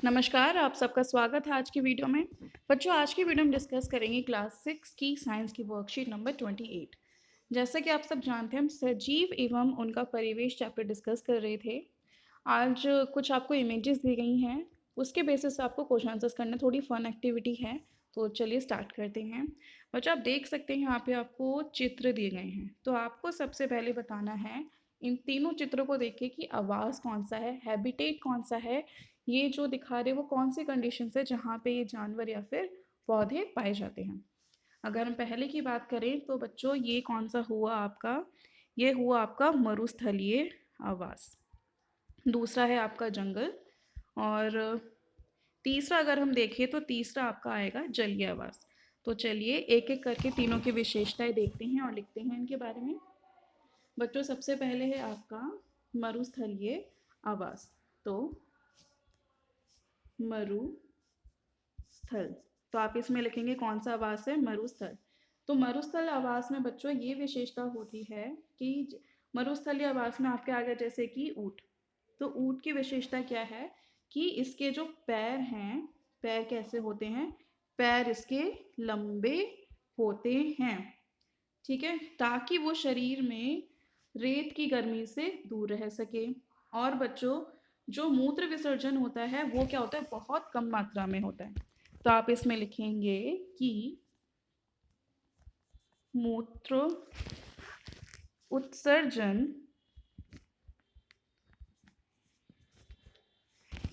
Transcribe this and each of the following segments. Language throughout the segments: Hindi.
नमस्कार, आप सबका स्वागत है आज की वीडियो में। बच्चों, आज की वीडियो में डिस्कस करेंगे क्लास 6 की साइंस की वर्कशीट नंबर 28। जैसा कि आप सब जानते हैं, हम सजीव एवं उनका परिवेश चैप्टर डिस्कस कर रहे थे। आज कुछ आपको इमेजेस दी गई हैं, उसके बेसिस पे आपको क्वेश्चन आंसर्स करना थोड़ी फन एक्टिविटी है। तो चलिए स्टार्ट करते हैं। बच्चों, आप देख सकते हैं यहाँ पे आपको चित्र दिए गए हैं। तो आपको सबसे पहले बताना है इन तीनों चित्रों को देख के कि आवास कौन सा है, हैबिटेट कौन सा है, ये जो दिखा रहे वो कौन सी कंडीशन है जहाँ पे ये जानवर या फिर पौधे पाए जाते हैं। अगर हम पहले की बात करें तो बच्चों ये कौन सा हुआ आपका, ये हुआ आपका मरुस्थलीय आवास। दूसरा है आपका जंगल। और तीसरा अगर हम देखें तो तीसरा आपका आएगा जलीय आवास। तो चलिए एक एक करके तीनों की विशेषताएं देखते हैं और लिखते हैं इनके बारे में। बच्चों, सबसे पहले है आपका मरुस्थलीय आवास। तो मरुस्थल, तो आप इसमें लिखेंगे कौन सा आवास है, मरुस्थल। तो मरुस्थल आवास में बच्चों ये विशेषता होती है कि मरुस्थलीय आवास में आपके आ गया जैसे कि ऊंट। तो ऊंट की विशेषता क्या है कि इसके जो पैर हैं, पैर कैसे होते हैं, पैर इसके लंबे होते हैं, ठीक है, ताकि वो शरीर में रेत की गर्मी से दूर रह सके। और बच्चों, जो मूत्र विसर्जन होता है वो क्या होता है, बहुत कम मात्रा में होता है। तो आप इसमें लिखेंगे कि मूत्र उत्सर्जन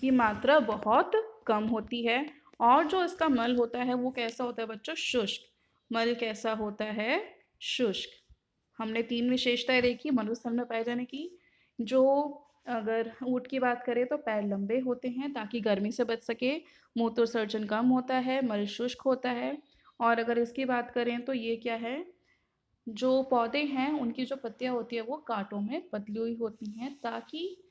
की मात्रा बहुत कम होती है। और जो इसका मल होता है वो कैसा होता है बच्चों, शुष्क। मल कैसा होता है, शुष्क। हमने तीन विशेषताएं देखी मरुस्थल में पाए जाने की। जो अगर ऊँट की बात करें तो पैर लंबे होते हैं ताकि गर्मी से बच सके, मूत्रोत्सर्जन कम होता है, मल शुष्क होता है। और अगर इसकी बात करें तो ये क्या है, जो पौधे हैं उनकी जो पत्तियां होती है वो कांटों में पतली हुई होती हैं ताकि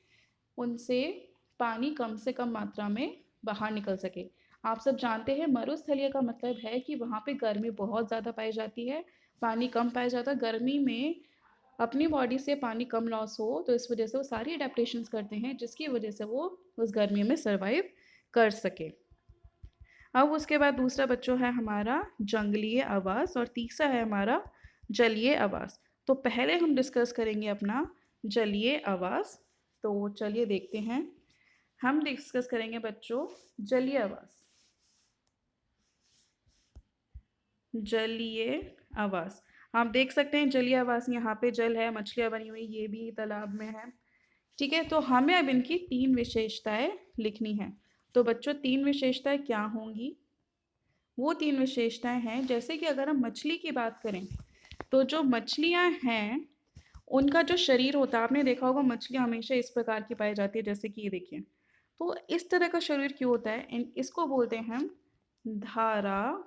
उनसे पानी कम से कम मात्रा में बाहर निकल सके। आप सब जानते हैं मरुस्थलीय का मतलब है कि वहाँ पे गर्मी बहुत ज़्यादा पाई जाती है, पानी कम पाया जाता है। गर्मी में अपनी बॉडी से पानी कम लॉस हो तो इस वजह से वो सारी अडेप्टैशंस करते हैं जिसकी वजह से वो उस गर्मी में सर्वाइव कर सके। अब उसके बाद दूसरा बच्चों है हमारा जंगलीय आवास और तीसरा है हमारा जलीय आवास। तो पहले हम डिस्कस करेंगे अपना जलीय आवास। तो चलिए देखते हैं। हम डिस्कस करेंगे बच्चों जलीय आवास। जलीय आवास, आप देख सकते हैं जलीय आवास में यहाँ पे जल है, मछलियाँ बनी हुई, ये भी तालाब में है, ठीक है। तो हमें अब इनकी तीन विशेषताएं लिखनी है। तो बच्चों तीन विशेषताएं क्या होंगी, वो तीन विशेषताएं हैं जैसे कि अगर हम मछली की बात करें तो जो मछलियां हैं उनका जो शरीर होता है, आपने देखा होगा मछलियां हमेशा इस प्रकार की पाई जाती है, जैसे कि ये देखिए। तो इस तरह का शरीर क्यों होता है, इसको बोलते हैं हम धारा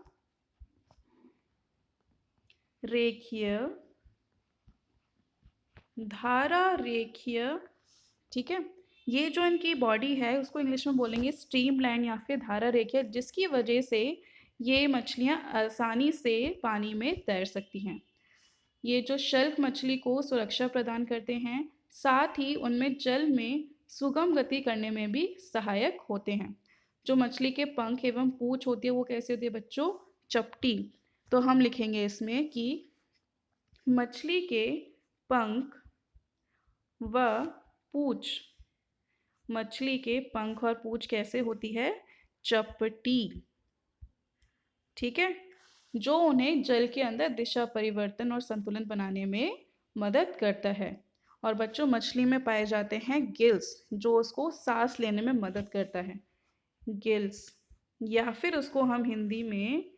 रेखीय, धारा रेखीय, ठीक है। ये जो इनकी बॉडी है उसको इंग्लिश में बोलेंगे स्ट्रीमलाइन या फिर धारा रेखीय, जिसकी वजह से ये मछलियां आसानी से पानी में तैर सकती हैं। ये जो शल्क मछली को सुरक्षा प्रदान करते हैं, साथ ही उनमें जल में सुगम गति करने में भी सहायक होते हैं। जो मछली के पंख एवं पूंछ होती है वो कैसे होती है बच्चों, चपटी। तो हम लिखेंगे इसमें कि मछली के पंख व पूंछ, मछली के पंख और पूंछ कैसे होती है, चपटी, ठीक है, जो उन्हें जल के अंदर दिशा परिवर्तन और संतुलन बनाने में मदद करता है। और बच्चों मछली में पाए जाते हैं गिल्स, जो उसको सांस लेने में मदद करता है, गिल्स, या फिर उसको हम हिंदी में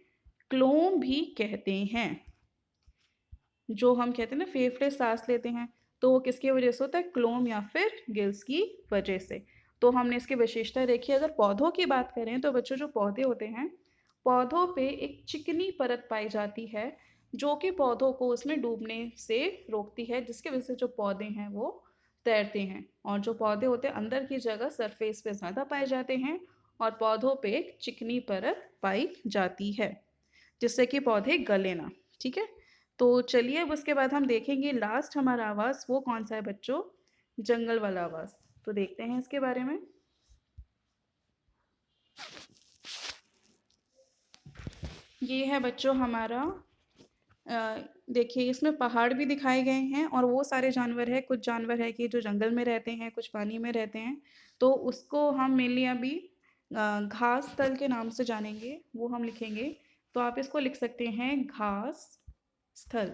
क्लोम भी कहते हैं। जो हम कहते हैं ना फेफड़े सांस लेते हैं, तो वो किसकी वजह से होता है, क्लोम या फिर गिल्स की वजह से। तो हमने इसकी विशेषता देखी। अगर पौधों की बात करें तो बच्चों जो पौधे होते हैं, पौधों पे एक चिकनी परत पाई जाती है जो कि पौधों को उसमें डूबने से रोकती है, जिसकी वजह से जो पौधे हैं वो तैरते हैं। और जो पौधे होते हैं अंदर की जगह सरफेस पे ज़्यादा पाए जाते हैं और पौधों पे एक चिकनी परत पाई जाती है जिससे कि पौधे गले ना, ठीक है। तो चलिए अब उसके बाद हम देखेंगे लास्ट हमारा आवास वो कौन सा है बच्चों, जंगल वाला आवास। तो देखते हैं इसके बारे में। ये है बच्चों हमारा देखिए इसमें पहाड़ भी दिखाए गए हैं और वो सारे जानवर हैं, कुछ जानवर है कि जो जंगल में रहते हैं, कुछ पानी में रहते हैं। तो उसको हम मेनली अभी घास स्थल के नाम से जानेंगे, वो हम लिखेंगे। तो आप इसको लिख सकते हैं घास स्थल,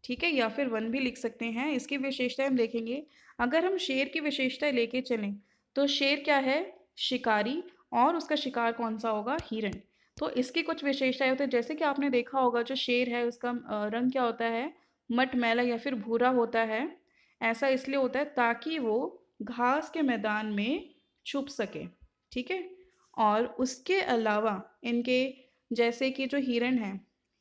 ठीक है, या फिर वन भी लिख सकते हैं। इसकी विशेषताएं हम देखेंगे। अगर हम शेर की विशेषताएं लेके चलें तो शेर क्या है? शिकारी। और उसका शिकार कौन सा होगा? हिरण। तो इसकी कुछ विशेषताएं होती है, जैसे कि आपने देखा होगा जो शेर है उसका रंग क्या होता है? मटमैला या फिर भूरा होता है। ऐसा इसलिए होता है ताकि वो घास के मैदान में छुप सके, ठीक है। और उसके अलावा इनके, जैसे कि जो हिरण है,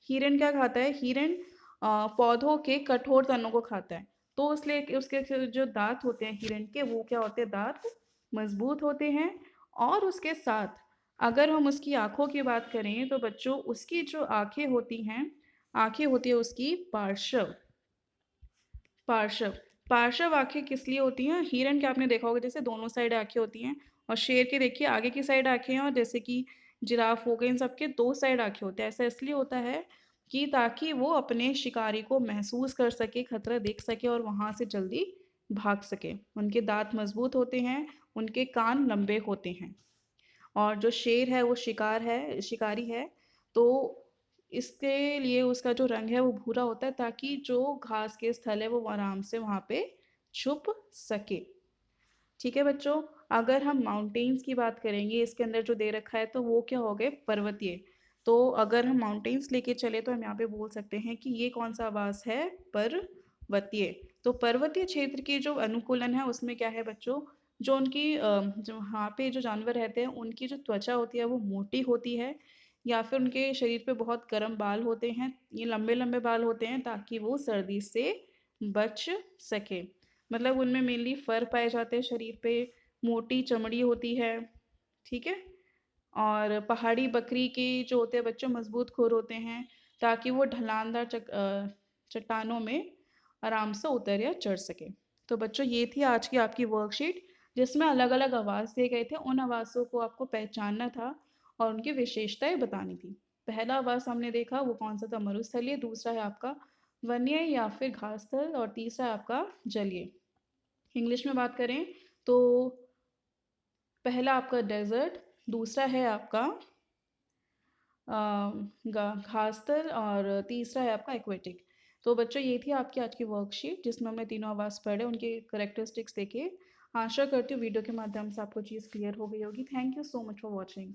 हिरण क्या खाता है? हिरण पौधों के कठोर तनों को खाता है। तो इसलिए उसके जो दांत होते हैं हिरण के, वो क्या होते हैं? दांत मजबूत होते हैं। और उसके साथ अगर हम उसकी आंखों की बात करें तो बच्चों उसकी जो आंखें होती है उसकी पार्श्व। पार्श्व पार्श्व आंखें किस लिए होती हैं? हिरण के आपने देखा होगा जैसे दोनों साइड आंखें होती हैं, और शेर के देखिए आगे की साइड आंखें हैं, और जैसे कि जिराफ हो गए, इन सबके दो साइड आंखें होते हैं। ऐसा इसलिए होता है कि ताकि वो अपने शिकारी को महसूस कर सके, खतरा देख सके और वहां से जल्दी भाग सके। उनके दांत मजबूत होते हैं, उनके कान लंबे होते हैं। और जो शेर है वो शिकारी है। तो इसके लिए उसका जो रंग है वो भूरा होता है ताकि जो घास के स्थल है वो आराम से वहाँ पे छुप सके। ठीक है बच्चों। अगर हम माउंटेन्स की बात करेंगे, इसके अंदर जो दे रखा है तो वो क्या हो गए? पर्वतीय। तो अगर हम माउंटेन्स लेके चले तो हम यहाँ पे बोल सकते हैं कि ये कौन सा आवास है? पर्वतीय। तो पर्वतीय क्षेत्र की जो अनुकूलन है उसमें क्या है बच्चों? जो उनकी जो वहाँ पे जो जानवर रहते हैं उनकी जो त्वचा होती है वो मोटी होती है, या फिर उनके शरीर पे बहुत गर्म बाल होते हैं। ये लंबे लंबे बाल होते हैं ताकि वो सर्दी से बच सके। मतलब उनमें मेनली फर पाए जाते हैं शरीर पे, मोटी चमड़ी होती है, ठीक है। और पहाड़ी बकरी के जो होते हैं बच्चों मजबूत खुर होते हैं ताकि वो ढलानदार चट्टानों में आराम से उतर या चढ़ सके। तो बच्चों ये थी आज की आपकी वर्कशीट, जिसमें अलग अलग आवास दिए गए थे। उन आवासों को आपको पहचानना था और उनकी विशेषताएं बतानी थी। पहला आवास हमने देखा वो कौन सा था? मरुस्थलीय। दूसरा है आपका वन्य या फिर घास स्थल, और तीसरा है आपका जलीय। इंग्लिश में बात करें तो पहला आपका डेजर्ट, दूसरा है आपका घासतर, और तीसरा है आपका एक्वेटिक। तो बच्चों ये थी आपकी आज की वर्कशीट जिसमें हमने तीनों आवाज पढ़े, उनके करेक्टरिस्टिक्स देखे। आशा करती हूँ वीडियो के माध्यम से आपको चीज़ क्लियर हो गई होगी। Thank you so much for watching.